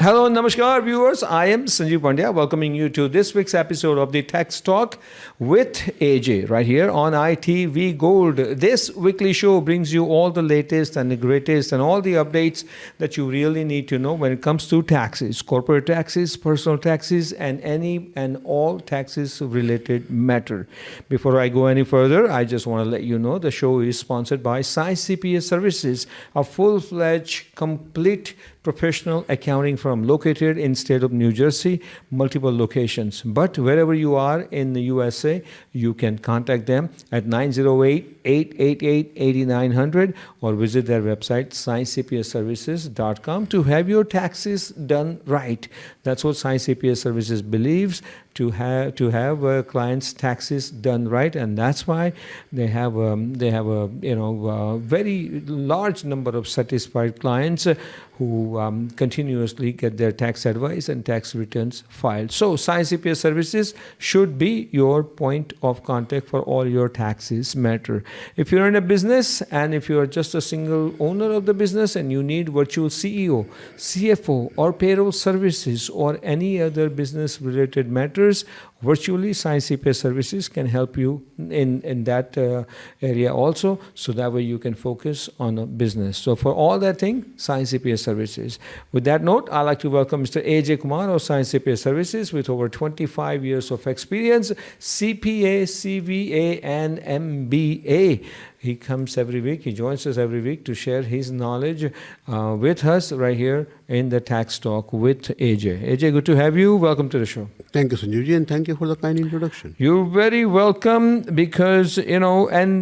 Hello, namaskar viewers. I am Sanjeev Pandya welcoming you to this week's episode of the Tax Talk with AJ right here on ITV Gold. This weekly show brings you all the latest and the greatest and all the updates that you really need to know when it comes to taxes, corporate taxes, personal taxes, and any and all taxes related matter. Before I go any further, I just want to let you know the show is sponsored by Science CPA Services, a full-fledged, complete professional accounting firm located in state of New Jersey, multiple locations. But wherever you are in the USA, you can contact them at 908-888-8900 or visit their website, sciencecpaservices.com, to have your taxes done right. That's what Science CPA Services believes, to have clients' taxes done right, and that's why they have a very large number of satisfied clients who continuously get their tax advice and tax returns filed. So Science CPA Services should be your point of contact for all your taxes matter. If you're in a business and if you're just a single owner of the business and you need virtual CEO, CFO, or payroll services or any other business related matters, virtually Science CPA Services can help you in that area also, so that way you can focus on a business. So for all that thing, Science CPA Services. With that note, I'd like to welcome Mr. AJ Kumar of Science CPA Services with over 25 years of experience, CPA, CVA, and MBA. He comes every week, he joins us every week to share his knowledge with us right here in the Tax Talk with AJ. AJ, good to have you. Welcome to the show. Thank you, Sanjeevji, and thank you for the kind introduction. You're very welcome because, one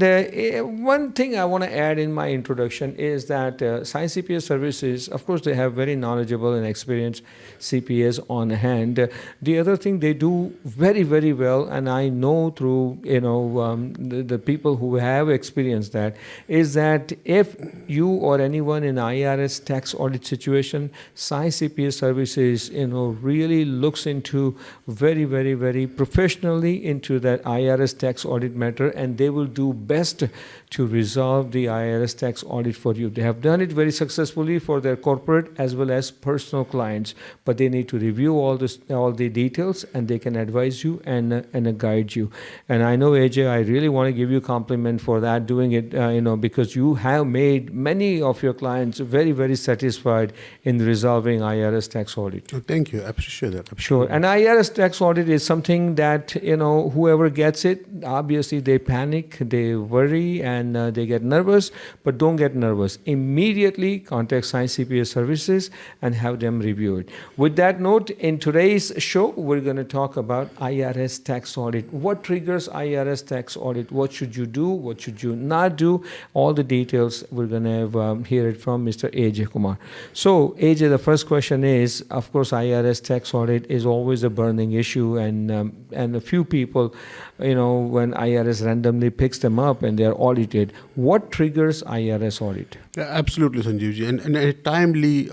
thing I want to add in my introduction is that Science CPA Services, of course, they have very knowledgeable and experienced CPAs on hand. The other thing they do very, very well, and I know through, the people who have experience that, is that if you or anyone in IRS tax audit situation, Science CPA Services, really looks into very, very, very professionally into that IRS tax audit matter, and they will do best to resolve the IRS tax audit for you. They have done it very successfully for their corporate as well as personal clients, but they need to review all the details, and they can advise you and guide you. And I know, AJ, I really want to give you a compliment for that, doing it, because you have made many of your clients very, very satisfied in resolving IRS tax audit. Oh, thank you. I appreciate that. Sure. And IRS tax audit is something that, whoever gets it, obviously they panic, they worry, and they get nervous, but don't get nervous. Immediately contact Science CPA Services and have them review it. With that note, in today's show, we're going to talk about IRS tax audit. What triggers IRS tax audit? What should you do? What should you not do? All the details, we're going to hear it from Mr. AJ Kumar. So, AJ, the first question is, of course, IRS tax audit is always a burning issue, and a few people, when IRS randomly picks them up and they're audited. What triggers IRS audit? Yeah, absolutely, Sanjeevji. And a timely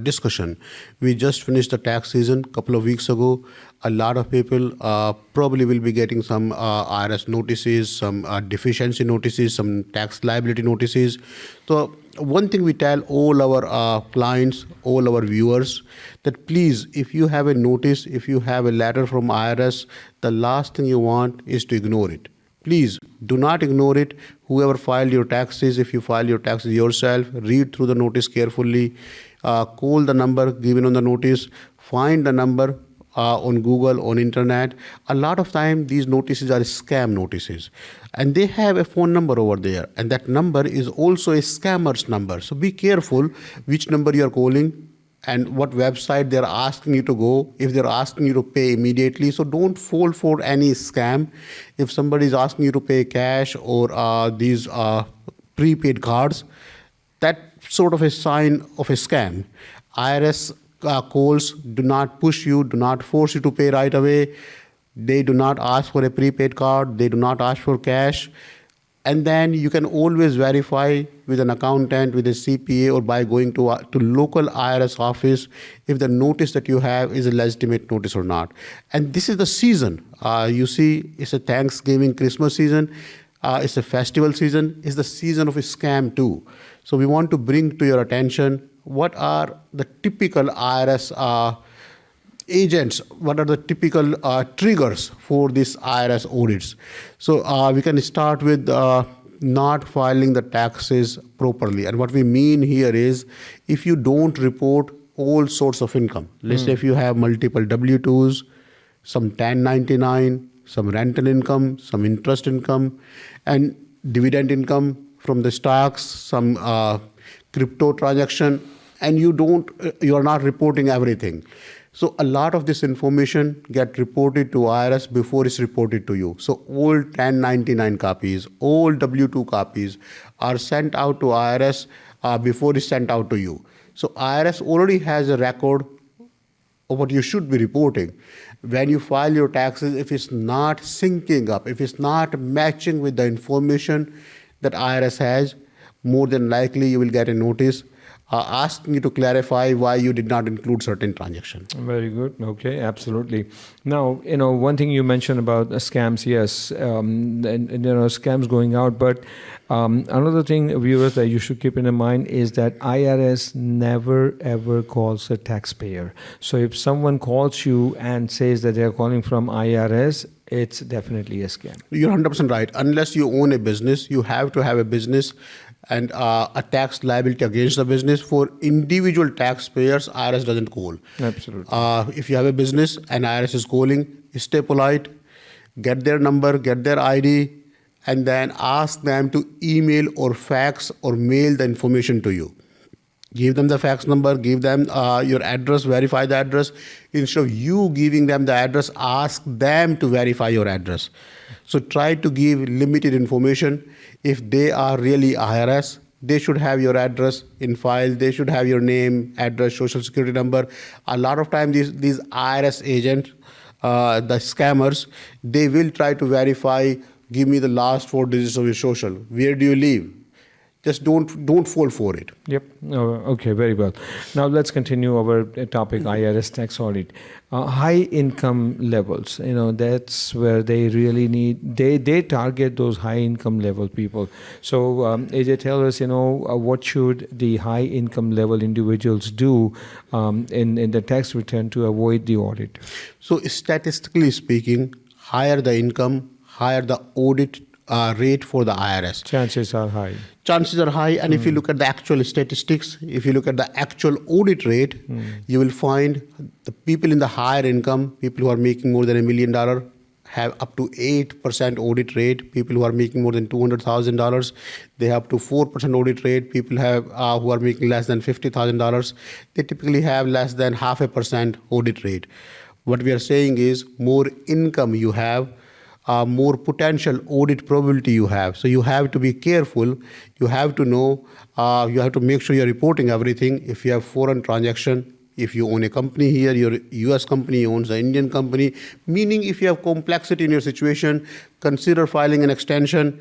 discussion. We just finished the tax season a couple of weeks ago. A lot of people probably will be getting some IRS notices, some deficiency notices, some tax liability notices. So one thing we tell all our clients, all our viewers, that please, if you have a notice, if you have a letter from IRS, the last thing you want is to ignore it. Please do not ignore it. Whoever filed your taxes, if you file your taxes yourself, read through the notice carefully, call the number given on the notice, find the number on Google, on internet. A lot of time these notices are scam notices, and they have a phone number over there, and that number is also a scammer's number. So be careful which number you are calling and what website they're asking you to go, if they're asking you to pay immediately. So don't fall for any scam. If somebody is asking you to pay cash or these prepaid cards, that sort of a sign of a scam. IRS calls do not push you, do not force you to pay right away. They do not ask for a prepaid card. They do not ask for cash. And then you can always verify with an accountant, with a CPA, or by going to local IRS office if the notice that you have is a legitimate notice or not. And this is the season. You see, it's a Thanksgiving, Christmas season. It's a festival season. It's the season of a scam too. So we want to bring to your attention what are the typical IRS agents, what are the typical triggers for these IRS audits. So we can start with not filing the taxes properly. And what we mean here is if you don't report all sorts of income, let's say if you have multiple W-2s, some 1099, some rental income, some interest income, and dividend income from the stocks, some crypto transaction, and you are not reporting everything. So a lot of this information get reported to IRS before it's reported to you. So all 1099 copies, all W-2 copies are sent out to IRS before it's sent out to you. So IRS already has a record of what you should be reporting. When you file your taxes, if it's not syncing up, if it's not matching with the information that IRS has, more than likely you will get a notice asking you to clarify why you did not include certain transaction. Very good. Okay, absolutely. Now, one thing you mentioned about scams, yes, and scams going out, but another thing, viewers, that you should keep in mind is that IRS never ever calls a taxpayer. So if someone calls you and says that they are calling from IRS, it's definitely a scam. You're 100% right. Unless you own a business, you have to have a business and a tax liability against the business. For individual taxpayers, IRS doesn't call. Absolutely. If you have a business and IRS is calling, stay polite, get their number, get their ID, and then ask them to email or fax or mail the information to you. Give them the fax number, give them your address, verify the address. Instead of you giving them the address, ask them to verify your address. So try to give limited information. If they are really IRS, they should have your address in file. They should have your name, address, social security number. A lot of time these IRS agents, the scammers, they will try to verify, give me the last 4 digits of your social. Where do you live? Just don't fall for it. Yep. Okay, very well. Now let's continue our topic, IRS tax audit. High income levels, that's where they really need, they target those high income level people. So AJ, tell us, what should the high income level individuals do in the tax return to avoid the audit? So statistically speaking, higher the income, higher the audit rate for the IRS. Chances are high. Chances are high, and if you look at the actual statistics, if you look at the actual audit rate, you will find the people in the higher income, people who are making more than $1 million, have up to 8% audit rate. People who are making more than $200,000, they have up to 4% audit rate. People have who are making less than $50,000, they typically have less than 0.5% audit rate. What we are saying is more income you have, more potential audit probability you have. So you have to be careful. You have to know, you have to make sure you're reporting everything. If you have foreign transaction, if you own a company here, your US company owns an Indian company, meaning if you have complexity in your situation, consider filing an extension,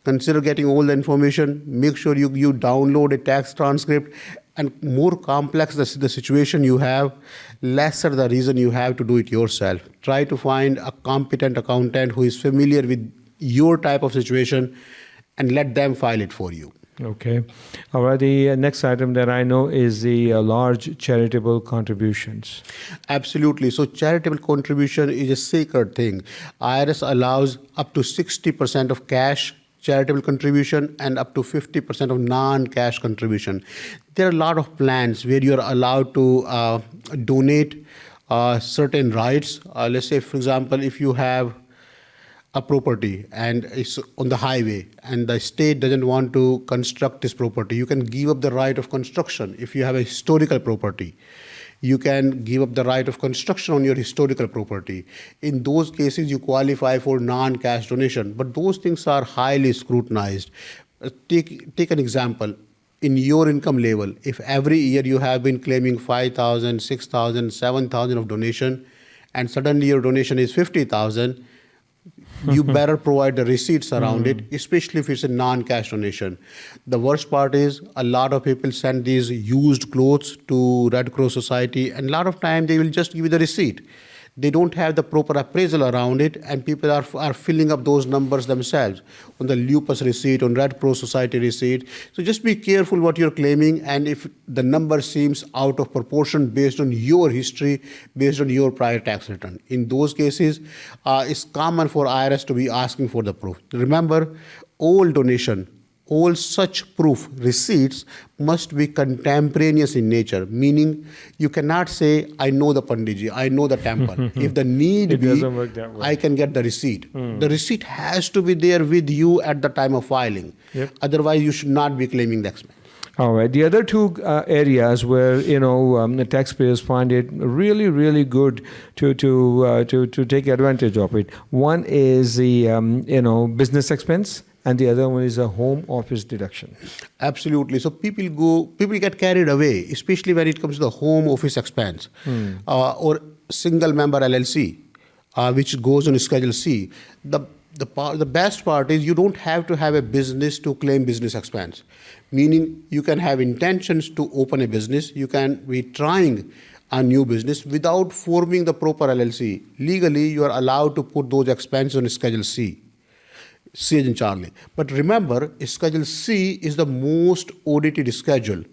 consider getting all the information, make sure you download a tax transcript, and more complex the situation you have, lesser the reason you have to do it yourself. Try to find a competent accountant who is familiar with your type of situation and let them file it for you. Okay. All right. The next item that I know is the large charitable contributions. Absolutely. So charitable contribution is a sacred thing. IRS allows up to 60% of cash charitable contribution and up to 50% of non-cash contribution. There are a lot of plans where you are allowed to donate certain rights. Let's say, for example, if you have a property and it's on the highway and the state doesn't want to construct this property, you can give up the right of construction. If you have a historical property, you can give up the right of construction on your historical property. In those cases, you qualify for non-cash donation, but those things are highly scrutinized. Take an example. In your income level, if every year you have been claiming 5,000, 6,000, 7,000 of donation, and suddenly your donation is 50,000, you better provide the receipts around it, especially if it's a non-cash donation. The worst part is a lot of people send these used clothes to Red Cross Society, and a lot of time they will just give you the receipt. They don't have the proper appraisal around it, and people are filling up those numbers themselves on the Lupus receipt, on Red Pro Society receipt. So just be careful what you're claiming, and if the number seems out of proportion based on your history, based on your prior tax return, in those cases, it's common for IRS to be asking for the proof. Remember, all donation, all such proof receipts must be contemporaneous in nature, meaning you cannot say, I know the Panditji, I know the temple. If the need It be, doesn't work that way. I can get the receipt. The receipt has to be there with you at the time of filing. Yep. Otherwise, you should not be claiming the expense. All right. The other two areas where the taxpayers find it really, really good to take advantage of it. One is the business expense, and the other one is a home office deduction. Absolutely. So people get carried away, especially when it comes to the home office expense or single member LLC, which goes on Schedule C. The best part is you don't have to have a business to claim business expense, meaning you can have intentions to open a business. You can be trying a new business without forming the proper LLC. Legally, you are allowed to put those expenses on Schedule C. C as in Charlie. But remember, Schedule C is the most audited schedule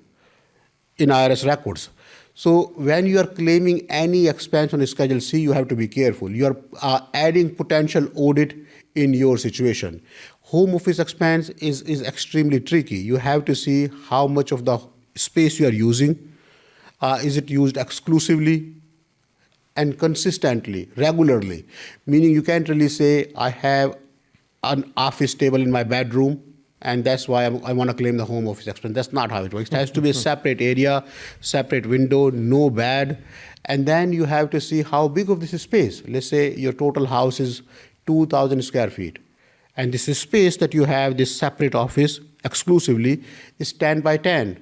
in IRS records. So when you are claiming any expense on Schedule C, you have to be careful. You are adding potential audit in your situation. Home office expense is extremely tricky. You have to see how much of the space you are using. Is it used exclusively and consistently, regularly? Meaning you can't really say, I have an office table in my bedroom, and that's why I want to claim the home office expense. That's not how it works. It has to be a separate area, separate window, no bed. And then you have to see how big of this is space. Let's say your total house is 2,000 square feet. And this is space that you have, this separate office exclusively, is 10 by 10.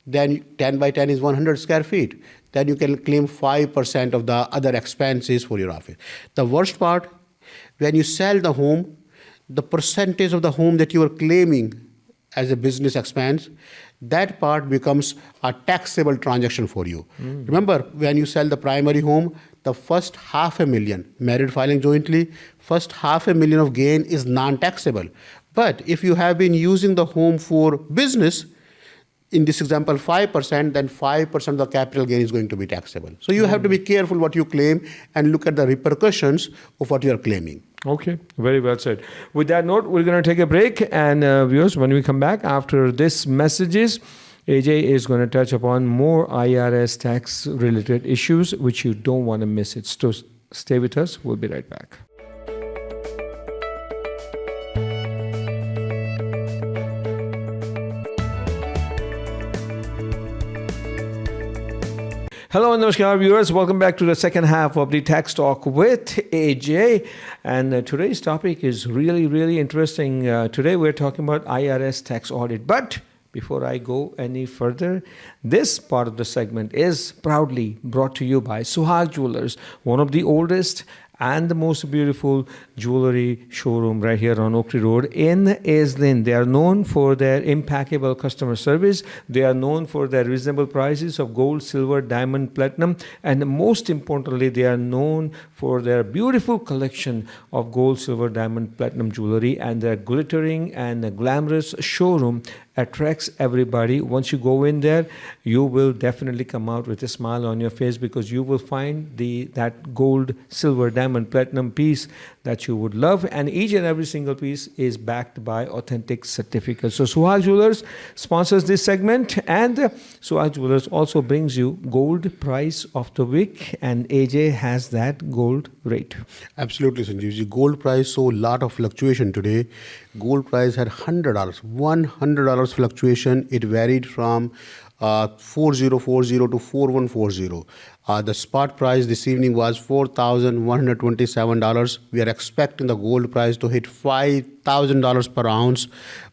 Then 10 by 10 is 100 square feet. Then you can claim 5% of the other expenses for your office. The worst part, when you sell the home, the percentage of the home that you are claiming as a business expense, that part becomes a taxable transaction for you. Remember, when you sell the primary home, the first $500,000, married filing jointly, first $500,000 of gain is non-taxable. But if you have been using the home for business, in this example 5%, then 5% of the capital gain is going to be taxable. So you have to be careful what you claim and look at the repercussions of what you are claiming. Okay, very well said. With that note, we're going to take a break. And viewers, when we come back after this messages, AJ is going to touch upon more IRS tax related issues, which you don't want to miss it. So stay with us. We'll be right back. Hello and namaskar viewers, welcome back to the second half of the Tax Talk with AJ, and today's topic is really interesting. Today we're talking about IRS tax audit, but before I go any further, this part of the segment is proudly brought to you by Suhag Jewelers, one of the oldest and the most beautiful jewelry showroom right here on Oak Tree Road in Aislinn. They are known for their impeccable customer service. They are known for their reasonable prices of gold, silver, diamond, platinum, and most importantly, they are known for their beautiful collection of gold, silver, diamond, platinum jewelry, and their glittering and glamorous showroom attracts everybody. Once you go in there, you will definitely come out with a smile on your face because you will find that gold, silver, diamond, platinum piece that you would love, and each and every single piece is backed by authentic certificates. So Suhag Jewelers sponsors this segment, and Suhag Jewelers also brings you gold price of the week, and AJ has that gold rate. Absolutely, Sanjeevji. Gold price saw a lot of fluctuation today. Gold price had $100 fluctuation. It varied from 4040 to 4140. The spot price this evening was $4,127. We are expecting the gold price to hit $5,000 per ounce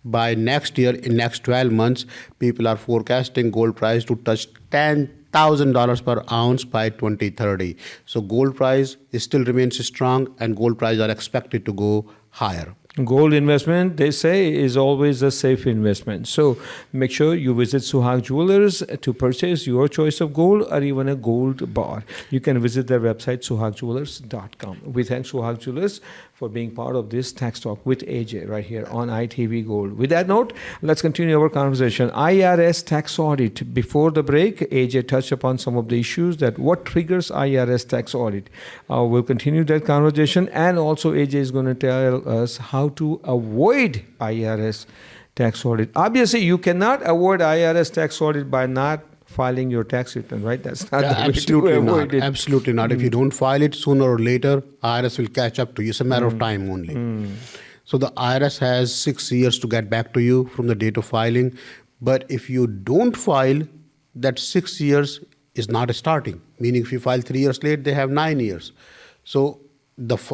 by next year. In next 12 months, people are forecasting gold price to touch $10,000 per ounce by 2030. So gold price still remains strong, and gold prices are expected to go higher. Gold investment, they say, is always a safe investment. So make sure you visit Suhag Jewelers to purchase your choice of gold or even a gold bar. You can visit their website, suhagjewelers.com. We thank Suhag Jewelers for being part of this Tax Talk with AJ right here on ITV Gold. With that note, let's continue our conversation. IRS tax audit. Before the break, AJ touched upon some of the issues that what triggers IRS tax audit. We'll continue that conversation, and also AJ is going to tell us how to avoid IRS tax audit. Obviously, you cannot avoid IRS tax audit by not filing your tax return, right? That's not the way Absolutely to not. avoid it. Absolutely not. If you don't file it sooner or later, IRS will catch up to you. It's a matter of time only. So the IRS has 6 years to get back to you from the date of filing. But if you don't file, that 6 years is not starting. Meaning if you file 3 years late, they have 9 years. So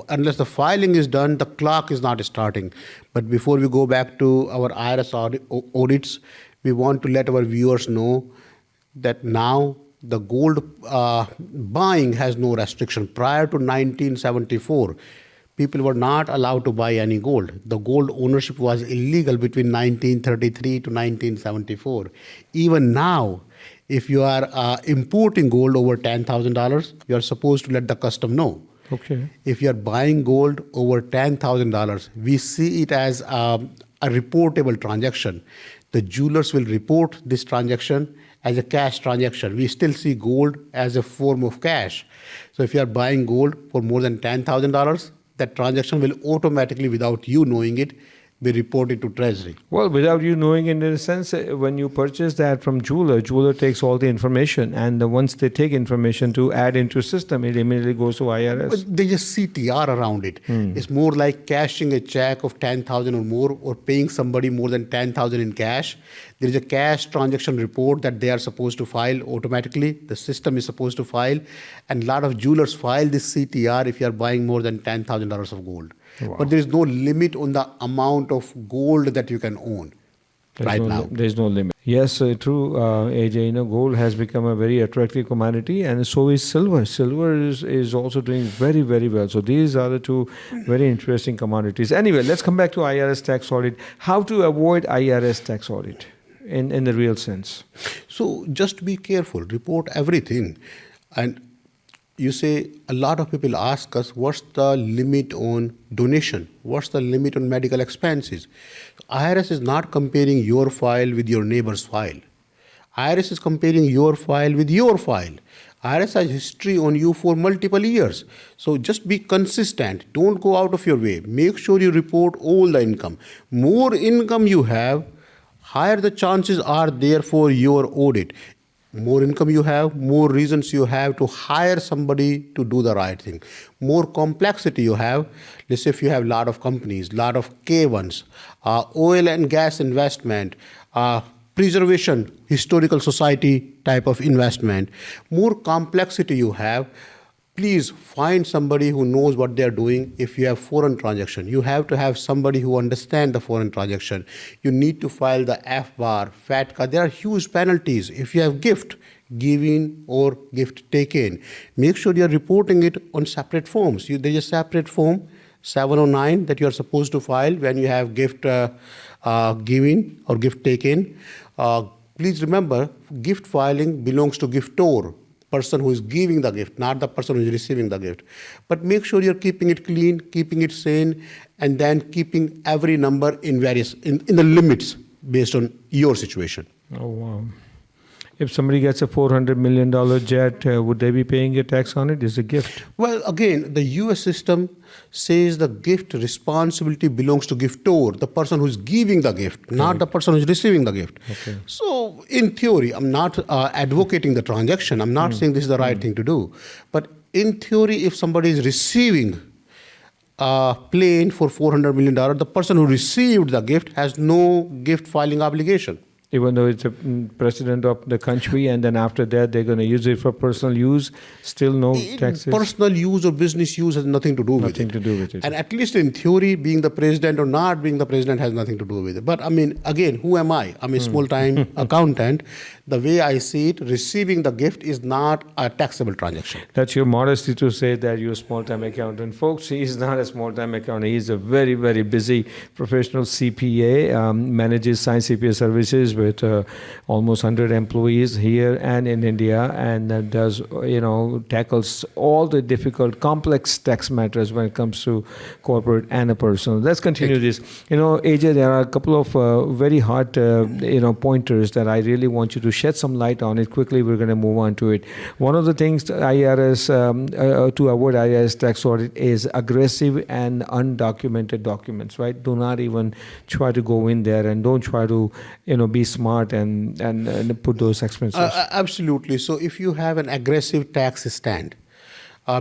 unless the filing is done, the clock is not starting. But before we go back to our IRS audits, we want to let our viewers know that now the gold buying has no restriction. Prior to 1974, people were not allowed to buy any gold. The gold ownership was illegal between 1933 to 1974. Even now, if you are importing gold over $10,000, you are supposed to let the custom know. Okay. If you are buying gold over $10,000, we see it as a reportable transaction. The jewelers will report this transaction as a cash transaction. We still see gold as a form of cash. So if you are buying gold for more than $10,000, that transaction will automatically, without you knowing it, be reported to Treasury. Well, without you knowing, in a sense, when you purchase that from jeweler takes all the information, and once they take information to add into system, it immediately goes to IRS. But there's a CTR around it. It's more like cashing a check of 10,000 or more, or paying somebody more than 10,000 in cash. There is a cash transaction report that they are supposed to file automatically. The system is supposed to file, and a lot of jewelers file this CTR if you are buying more than $10,000 of gold. Wow. But there is no limit on the amount of gold that you can own now. There's no limit. Yes, true, AJ. Gold has become a very attractive commodity, and so is silver. Silver is also doing very, very well. So these are the two very interesting commodities. Anyway, let's come back to IRS tax audit. How to avoid IRS tax audit in the real sense? So just be careful. Report everything. And you say, a lot of people ask us, what's the limit on donation? What's the limit on medical expenses? IRS is not comparing your file with your neighbor's file. IRS is comparing your file with your file. IRS has history on you for multiple years. So just be consistent. Don't go out of your way. Make sure you report all the income. More income you have, higher the chances are there for your audit. More income you have, more reasons you have to hire somebody to do the right thing. More complexity you have. Let's say if you have a lot of companies, lot of K1s, oil and gas investment, preservation, historical society type of investment. More complexity you have, please find somebody who knows what they're doing. If you have foreign transaction, you have to have somebody who understands the foreign transaction. You need to file the FBAR, FATCA. There are huge penalties. If you have gift given or gift taken, make sure you're reporting it on separate forms. There's a separate form, 709, that you're supposed to file when you have gift given or gift taken. Please remember, gift filing belongs to giftor, person who is giving the gift, not the person who is receiving the gift. But make sure you're keeping it clean, keeping it sane, and then keeping every number in the limits based on your situation. Oh, wow. If somebody gets a $400 million jet, would they be paying a tax on it? It's a gift. Well, again, the US system says the gift responsibility belongs to giftor, the person who's giving the gift, not the person who's receiving the gift. Okay. So, in theory, I'm not advocating the transaction. I'm not saying this is the right thing to do. But in theory, if somebody is receiving a plane for $400 million, the person who received the gift has no gift filing obligation. Even though it's a president of the country, and then after that they're going to use it for personal use, still no taxes. Personal use or business use has nothing to do with it. Nothing to do with it. And at least in theory, being the president or not being the president has nothing to do with it. But I mean, again, who am I? I'm a small-time accountant. The way I see it, receiving the gift is not a taxable transaction. That's your modesty to say that you're a small-time accountant. Folks, he's not a small-time accountant. He's a very, very busy professional CPA, manages Science CPA services with almost 100 employees here and in India, and does, tackles all the difficult, complex tax matters when it comes to corporate and a personal. Let's continue this. AJ, there are a couple of very hot, pointers that I really want you to shed some light on it. Quickly, we're going to move on to it. One of the things IRS, to avoid IRS tax audit is aggressive and undocumented documents, right? Do not even try to go in there, and don't try to, be smart and put those expenses. Absolutely. So if you have an aggressive tax stand,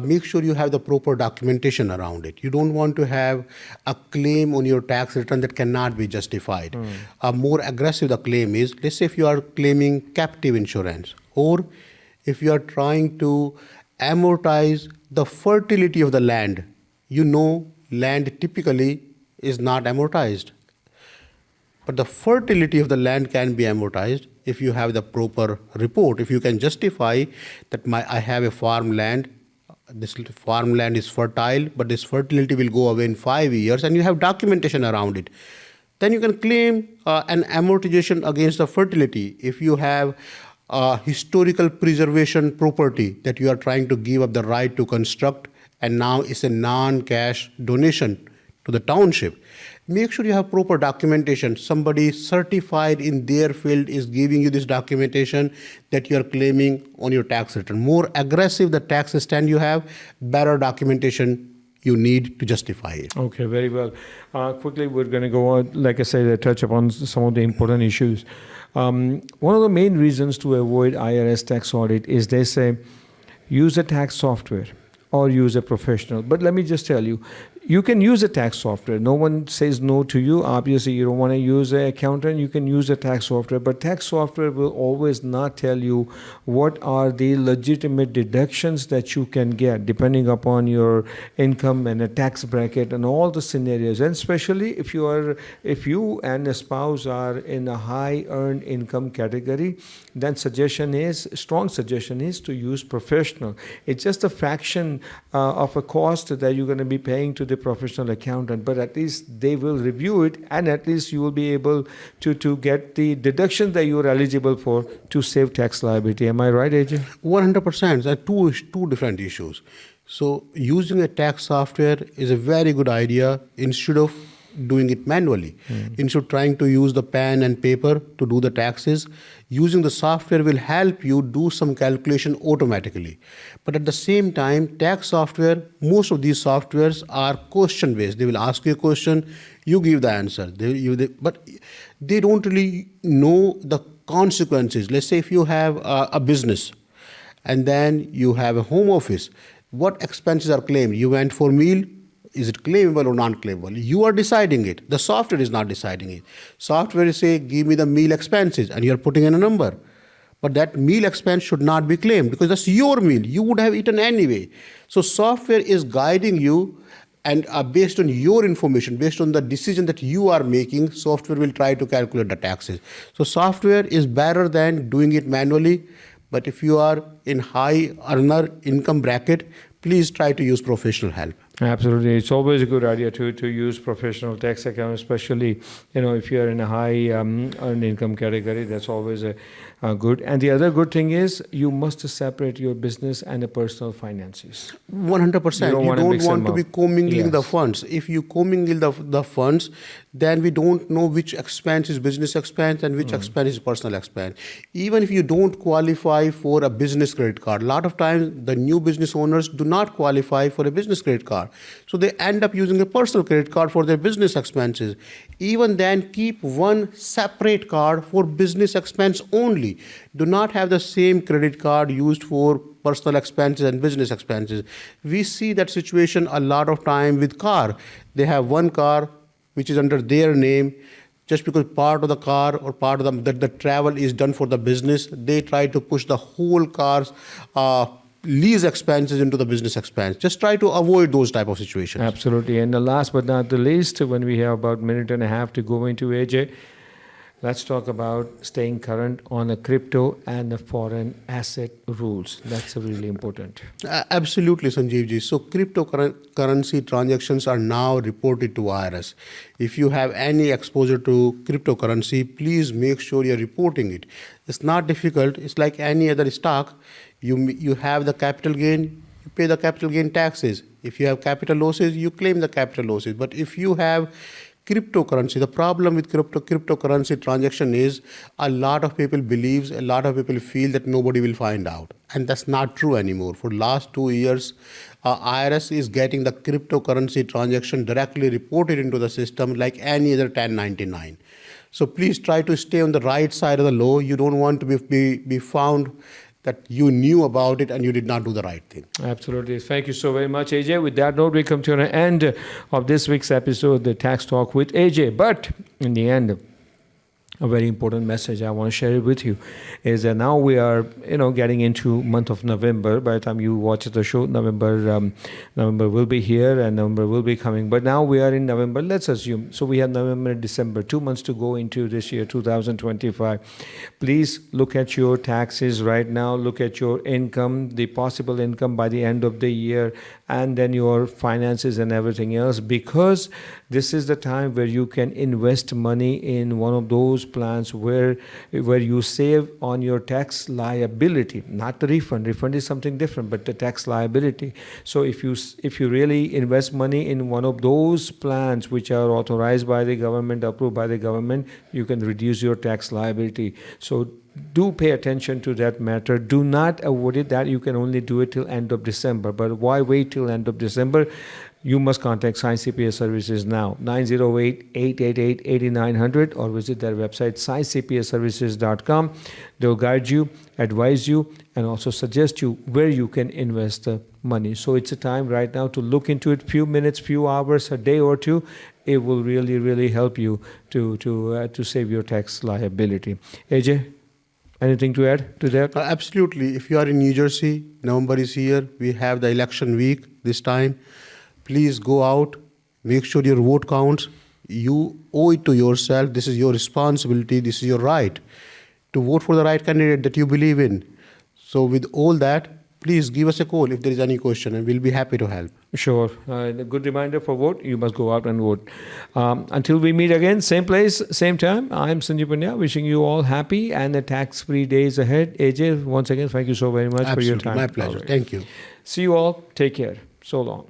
make sure you have the proper documentation around it. You don't want to have a claim on your tax return that cannot be justified. More aggressive the claim is, let's say if you are claiming captive insurance, or if you are trying to amortize the fertility of the land. Land typically is not amortized. But the fertility of the land can be amortized if you have the proper report. If you can justify that I have a farmland, this farmland is fertile, but this fertility will go away in 5 years, and you have documentation around it, then you can claim an amortization against the fertility. If you have historical preservation property that you are trying to give up the right to construct, and now it's a non-cash donation to the township, make sure you have proper documentation. Somebody certified in their field is giving you this documentation that you are claiming on your tax return. More aggressive the tax stand you have, better documentation you need to justify it. Okay, very well. Quickly, we're going to go on, like I said, touch upon some of the important issues. One of the main reasons to avoid IRS tax audit is they say, use a tax software or use a professional. But let me just tell you, you can use a tax software. No one says no to you. Obviously, you don't want to use an accountant. You can use a tax software. But tax software will always not tell you what are the legitimate deductions that you can get depending upon your income and a tax bracket and all the scenarios. And especially if you and a spouse are in a high earned income category, then strong suggestion is to use professional. It's just a fraction of a cost that you're going to be paying to the professional accountant, but at least they will review it, and at least you will be able to get the deduction that you are eligible for to save tax liability. Am I right, AJ? 100%. There are two different issues. So using a tax software is a very good idea instead of doing it manually. Instead of trying to use the pen and paper to do the taxes, using the software will help you do some calculation automatically. But at the same time, tax software, most of these softwares are question based. They will ask you a question, you give the answer. But they don't really know the consequences. Let's say if you have a business and then you have a home office, what expenses are claimed? You went for meal. Is it claimable or non-claimable? You are deciding it. The software is not deciding it. Software is saying, give me the meal expenses, and you are putting in a number. But that meal expense should not be claimed because that's your meal. You would have eaten anyway. So software is guiding you, and based on your information, based on the decision that you are making, software will try to calculate the taxes. So software is better than doing it manually. But if you are in high earner income bracket, please try to use professional help. Absolutely. It's always a good idea to use professional tax account, especially, if you are in a high earned income category. That's always a good. And the other good thing is you must separate your business and the personal finances. 100%. You don't want to be commingling the funds. If you commingle the funds, then we don't know which expense is business expense and which expense is personal expense. Even if you don't qualify for a business credit card, a lot of times the new business owners do not qualify for a business credit card. So they end up using a personal credit card for their business expenses. Even then, keep one separate card for business expense only. Do not have the same credit card used for personal expenses and business expenses. We see that situation a lot of time with car. They have one car which is under their name. just because part of the car or part of the travel is done for the business, they try to push the whole car's lease expenses into the business expense. Just try to avoid those type of situations. Absolutely. And the last but not the least, when we have about a minute and a half to go into AJ, let's talk about staying current on a crypto and the foreign asset rules. That's really important. Absolutely, Sanjeev ji. So cryptocurrency transactions are now reported to IRS. If you have any exposure to cryptocurrency, please make sure you're reporting it. It's not difficult. It's like any other stock. You have the capital gain, you pay the capital gain taxes. If you have capital losses, you claim the capital losses. But if you have cryptocurrency, the problem with cryptocurrency transaction is a lot of people feel that nobody will find out, and that's not true anymore. For last 2 years, IRS is getting the cryptocurrency transaction directly reported into the system like any other 1099. So please try to stay on the right side of the law. You don't want to be found that you knew about it and you did not do the right thing. Absolutely. Thank you so very much, AJ. With that note, we come to an end of this week's episode, the Tax Talk with AJ. But in the end, a very important message I want to share it with you is that now we are, getting into month of November. By the time you watch the show, November will be here and November will be coming. But now we are in November. Let's assume. So we have November and December, 2 months to go into this year, 2025. Please look at your taxes right now. Look at your income, the possible income by the end of the year, and then your finances and everything else, because this is the time where you can invest money in one of those plans where you save on your tax liability, not the refund. Refund is something different, but the tax liability. So if you really invest money in one of those plans which are authorized by the government, approved by the government, you can reduce your tax liability. So do pay attention to that matter. Do not avoid it, that you can only do it till end of December. But why wait till end of December? You must contact Science CPA Services now, 908-888-8900, or visit their website, sciencecpaservices.com. They'll guide you, advise you, and also suggest you where you can invest the money. So it's a time right now to look into it, few minutes, few hours, a day or two. It will really, really help you to save your tax liability. AJ? Anything to add to that? Absolutely. If you are in New Jersey, November is here. We have the election week this time. Please go out. Make sure your vote counts. You owe it to yourself. This is your responsibility. This is your right to vote for the right candidate that you believe in. So with all that, please give us a call if there is any question, and we'll be happy to help. Sure. A good reminder for vote. You must go out and vote. Until we meet again, same place, same time, I'm Sanjeev Pandya, wishing you all happy and the tax-free days ahead. AJ, once again, thank you so very much for your time. My pleasure. Thank you. See you all. Take care. So long.